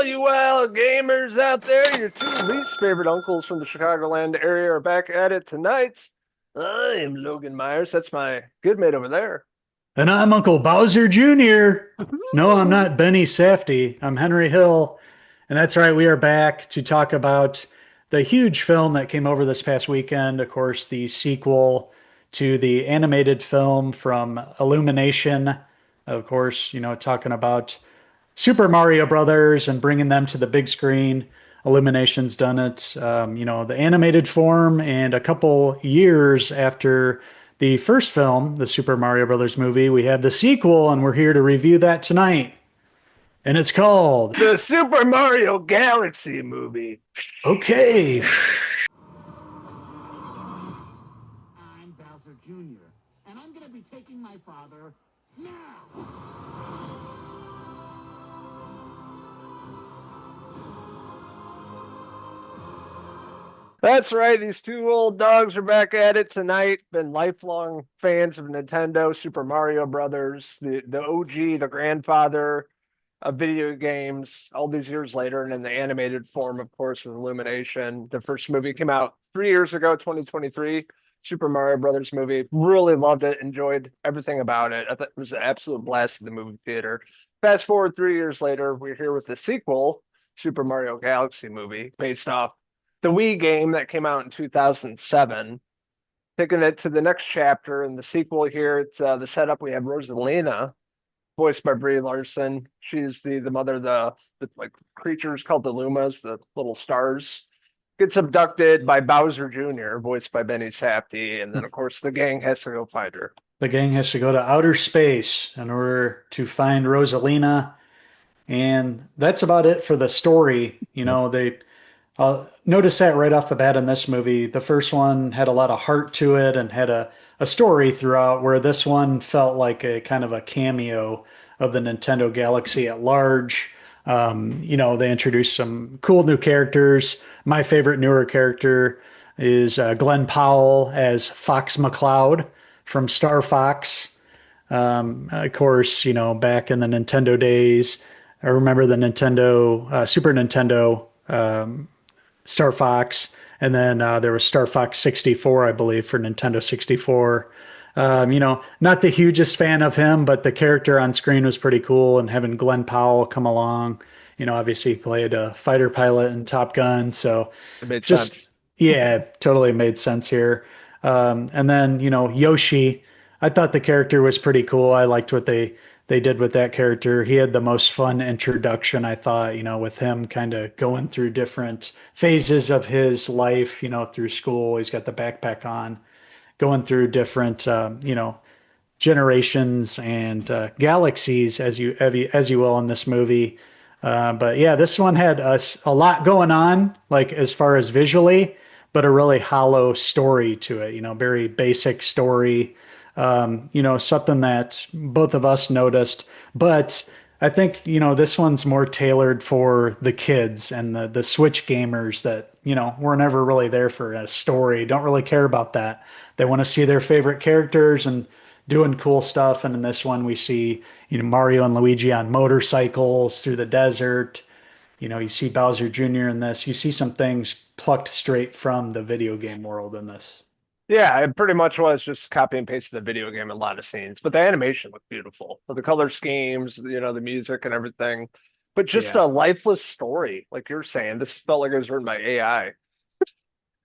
you wild gamers out there. Your two least favorite uncles from the Chicagoland area are back at it tonight. I am Logan Myers. That's my good mate over there. And I'm Uncle Bowser Jr. No, I'm not Benny Safdie. I'm Henry Hill. And that's right, we are back to talk about the huge film that came over this past weekend. Of course, the sequel to the animated film from Illumination. Of course, talking about Super Mario Brothers and bringing them to the big screen. Illumination's done it, the animated form, and a couple years after the first film, the Super Mario Brothers movie, we have the sequel, and we're here to review that tonight. And it's called The Super Mario Galaxy movie. Okay. I'm Bowser Jr., and I'm gonna be taking my father now! That's right. These two old dogs are back at it tonight. Been lifelong fans of Nintendo, Super Mario Brothers, the OG, the grandfather of video games all these years later, and in the animated form, of course, with Illumination. The first movie came out 3 years ago, 2023. Super Mario Brothers movie. Really loved it, enjoyed everything about it. I thought it was an absolute blast in the movie theater. Fast forward 3 years later, we're here with the sequel, Super Mario Galaxy movie, based off the Wii game that came out in 2007. Taking it to the next chapter in the sequel here, it's the setup. We have Rosalina, voiced by Brie Larson. She's the mother of the like creatures called the Lumas, the little stars. Gets abducted by Bowser Jr., voiced by Benny Safdie, and then of course the gang has to go find her. The gang has to go to outer space in order to find Rosalina. And that's about it for the story. They notice that right off the bat in this movie. The first one had a lot of heart to it and had a story throughout, where this one felt like a kind of a cameo of the Nintendo Galaxy at large. They introduced some cool new characters. My favorite newer character is Glenn Powell as Fox McCloud from Star Fox. Of course, back in the Nintendo days, I remember the Super Nintendo Star Fox, and then there was Star Fox 64, I believe, for Nintendo 64. Not the hugest fan of him, but the character on screen was pretty cool, and having Glenn Powell come along, obviously he played a fighter pilot in Top Gun, so It made just sense. yeah, totally made sense here. And then Yoshi, I thought the character was pretty cool. I liked what they did with that character. He had the most fun introduction, I thought, with him kind of going through different phases of his life, through school. He's got the backpack on, going through different, generations and galaxies, as you will in this movie. But yeah, this one had a lot going on, like as far as visually, but a really hollow story to it. Very basic story. Something that both of us noticed, but I think this one's more tailored for the kids and the Switch gamers that were never really there for a story. Don't really care about that. They want to see their favorite characters and doing cool stuff. And in this one, we see Mario and Luigi on motorcycles through the desert. You see Bowser Jr. in this. You see some things plucked straight from the video game world in this. Yeah, it pretty much was just copy and paste the video game in a lot of scenes, but the animation looked beautiful. The color schemes, the music and everything, but just a Yeah. lifeless story, like you're saying. This felt like it was written by AI. It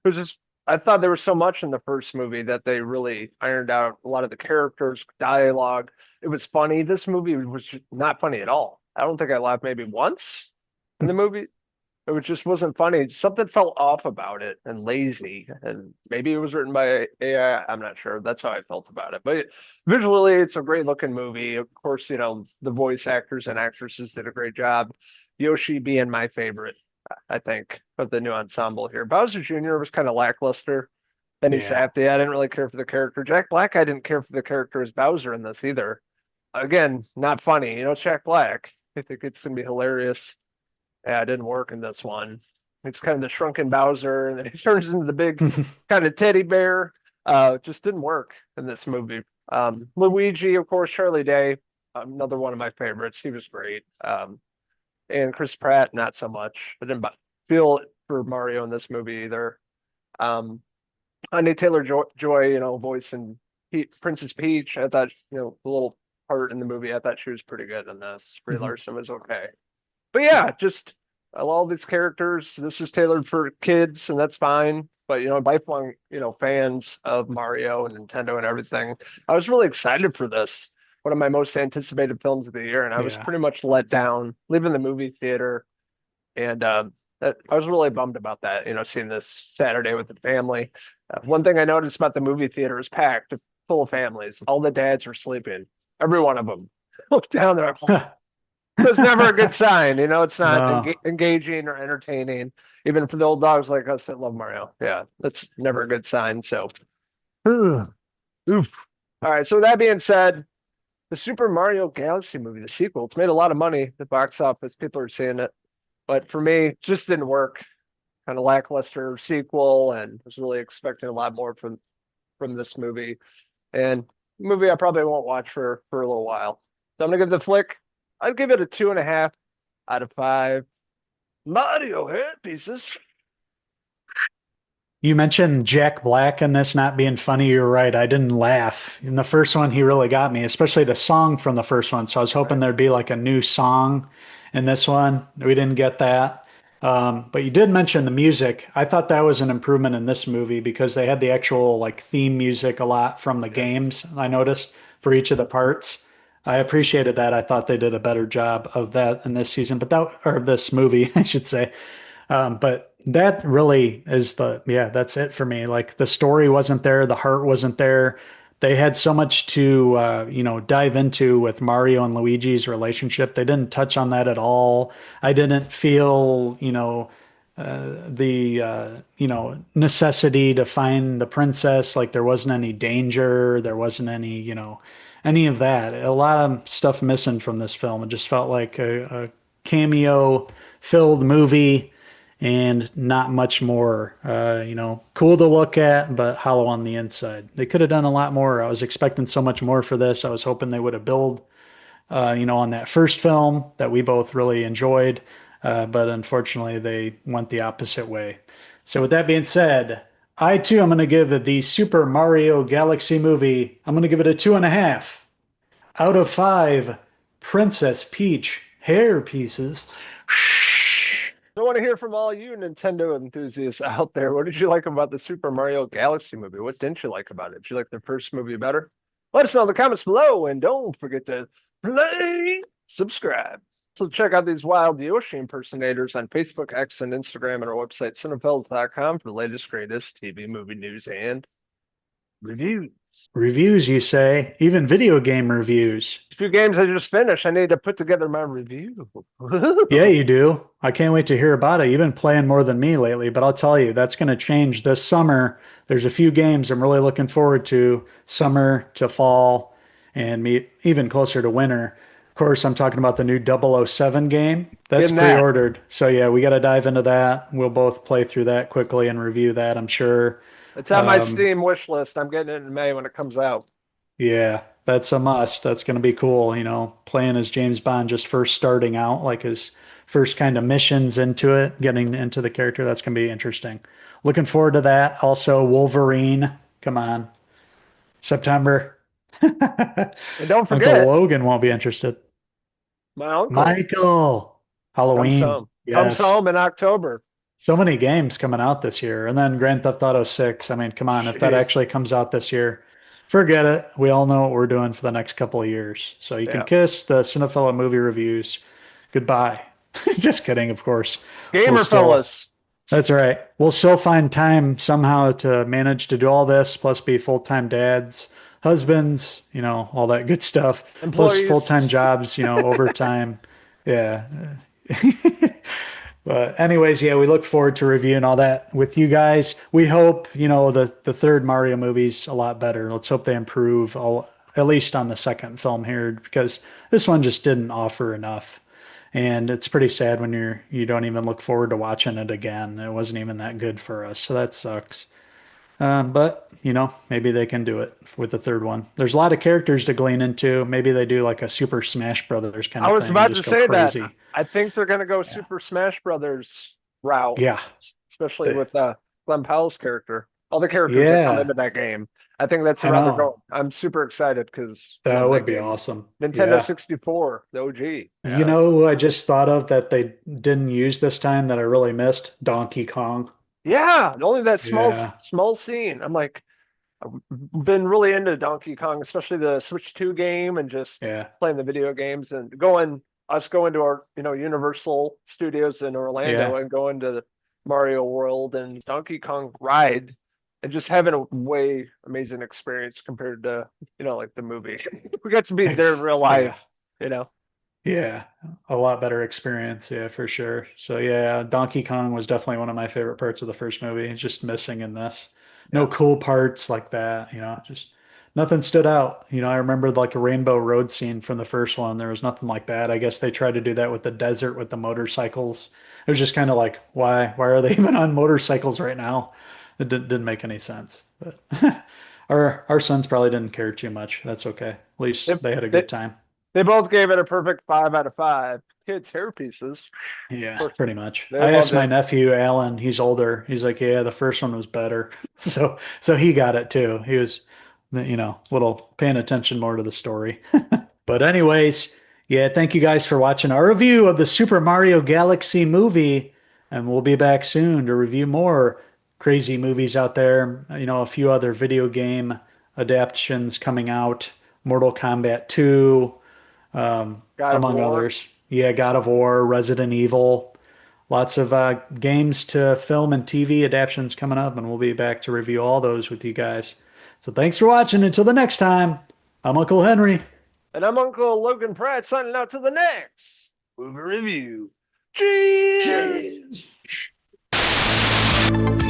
was just, I thought there was so much in the first movie that they really ironed out a lot of the characters, dialogue. It was funny. This movie was not funny at all. I don't think I laughed maybe once in the movie. It was just wasn't funny. Something felt off about it and lazy. And maybe it was written by AI. I'm not sure. That's how I felt about it. But visually, it's a great looking movie. Of course, the voice actors and actresses did a great job. Yoshi being my favorite, I think, of the new ensemble here. Bowser Jr. was kind of lackluster. Benny Yeah. Safdie, I didn't really care for the character. Jack Black, I didn't care for the character as Bowser in this either. Again, not funny. It's Jack Black. I think it's gonna be hilarious. Yeah, it didn't work in this one. It's kind of the shrunken Bowser, and then he turns into the big kind of teddy bear. It just didn't work in this movie. Luigi, of course, Charlie Day, another one of my favorites. He was great. and Chris Pratt not so much. I didn't feel it for Mario in this movie either. Um, Anya Taylor-Joy, voicing Princess Peach. I thought, the little part in the movie, I thought she was pretty good in this. Brie Mhm. Larson was okay. But yeah, Yeah. just I love all these characters. This is tailored for kids, and that's fine. But lifelong, fans of Mario and Nintendo and everything. I was really excited for this. One of my most anticipated films of the year, and I was Yeah. pretty much let down leaving the movie theater. And I was really bummed about that, seeing this Saturday with the family. One thing I noticed about the movie theater is packed, full of families. All the dads were sleeping, every one of them. Look down there. That's never a good sign. It's not No. engaging or entertaining, even for the old dogs like us that love Mario. Yeah, that's never a good sign. So, oof. All right. So, with that being said, the Super Mario Galaxy movie, the sequel, it's made a lot of money at the box office. People are seeing it. But for me, it just didn't work. Kind of lackluster sequel, and was really expecting a lot more from this movie. And movie I probably won't watch for a little while. So I'm gonna give the flick. I'd give it a 2.5 out of 5. Mario head pieces. You mentioned Jack Black in this not being funny. You're right. I didn't laugh. In the first one, he really got me, especially the song from the first one. So I was hoping Right. there'd be like a new song in this one. We didn't get that. But you did mention the music. I thought that was an improvement in this movie because they had the actual like theme music a lot from the Yes. games, I noticed, for each of the parts. I appreciated that. I thought they did a better job of that in this season, but that, or this movie, I should say. But that really is yeah, that's it for me. Like the story wasn't there, the heart wasn't there. They had so much to, dive into with Mario and Luigi's relationship. They didn't touch on that at all. I didn't feel, necessity to find the princess. Like there wasn't any danger. There wasn't any, any of that. A lot of stuff missing from this film. It just felt like a cameo filled movie and not much more. Cool to look at, but hollow on the inside. They could have done a lot more. I was expecting so much more for this. I was hoping they would have built, on that first film that we both really enjoyed, but unfortunately they went the opposite way. So with that being said, I too am going to give the Super Mario Galaxy movie. I'm going to give it a 2.5 out of 5 Princess Peach hair pieces. I want to hear from all you Nintendo enthusiasts out there. What did you like about the Super Mario Galaxy movie? What didn't you like about it? Did you like the first movie better? Let us know in the comments below, and don't forget to subscribe. So check out these wild Yoshi impersonators on Facebook, X, and Instagram, and our website, Cinephellas.com, for the latest, greatest TV, movie news, and reviews. Reviews, you say? Even video game reviews. Few games I just finished. I need to put together my review. Yeah, you do. I can't wait to hear about it. You've been playing more than me lately, but I'll tell you, that's going to change this summer. There's a few games I'm really looking forward to, summer to fall, and even closer to winter. Of course, I'm talking about the new 007 game. That's Getting that. pre-ordered. So yeah, we got to dive into that. We'll both play through that quickly and review that, I'm sure. It's on my Um, Steam wish list. I'm getting it in May when it comes out. Yeah, that's a must. That's going to be cool, playing as James Bond just first starting out, like his first kind of missions into it, getting into the character. That's going to be interesting. Looking forward to that. Also, Wolverine. Come on, September. And don't Uncle forget, Logan won't be interested. my uncle Michael. comes Halloween. home. Comes Yes. home in October. So many games coming out this year. And then Grand Theft Auto 6. I mean, come on, if that Jeez. actually comes out this year, forget it. We all know what we're doing for the next couple of years. So you can Yeah. kiss the Cinephella movie reviews goodbye. Just kidding, of course. We'll Gamer still, fellas, that's right. We'll still find time somehow to manage to do all this, plus be full-time dads, husbands, all that good stuff, plus employees. full-time jobs, overtime. Yeah. But anyways, yeah, we look forward to reviewing all that with you guys. We hope, the third Mario movie's a lot better. Let's hope they improve at least on the second film here because this one just didn't offer enough. And it's pretty sad when you don't even look forward to watching it again. It wasn't even that good for us. So that sucks. But maybe they can do it with the third one. There's a lot of characters to glean into. Maybe they do like a Super Smash Brothers kind I of was thing and about to just go say that. crazy. I think they're going to go Yeah. Super Smash Brothers route, Yeah. especially They- with Glenn Powell's character. All the characters that come yeah. into that game. I think that's the I route they're know. going. I'm super excited because, That that would be game, awesome. Nintendo Yeah. 64, the OG. You Yeah. know who I just thought of that they didn't use this time that I really missed? Donkey Kong. Yeah, only that Yeah. small scene. I'm like, I've been really into Donkey Kong, especially the Switch 2 game and just Yeah. playing the video games and going to our, Universal Studios in Orlando Yeah. and going to Mario World and Donkey Kong ride and just having a way amazing experience compared to, like the movie. We got to be there in real Yeah. life, you know. Yeah, a lot better experience, yeah, for sure. So yeah, Donkey Kong was definitely one of my favorite parts of the first movie. It's just missing in this. No Yeah. cool parts like that, just nothing stood out. I remember like the Rainbow Road scene from the first one. There was nothing like that. I guess they tried to do that with the desert with the motorcycles. It was just kind of like, why are they even on motorcycles right now? It didn't make any sense. But our sons probably didn't care too much. That's okay. At least They, they had a they, good time. they both gave it a perfect 5 out of 5. Kids' hair pieces. Of Yeah, course, pretty much. they I asked loved my it. nephew Alan, he's older. He's like, "Yeah, the first one was better." So he got it too. He was little paying attention more to the story. But anyways, yeah, thank you guys for watching our review of the Super Mario Galaxy movie, and we'll be back soon to review more crazy movies out there. A few other video game adaptations coming out, Mortal Kombat 2, God of among War. others. Yeah, God of War, Resident Evil. Lots of games to film and TV adaptations coming up, and we'll be back to review all those with you guys. So thanks for watching. Until the next time, I'm Uncle Henry. And I'm Uncle Logan Pratt signing out to the next movie review. Cheers! Cheers.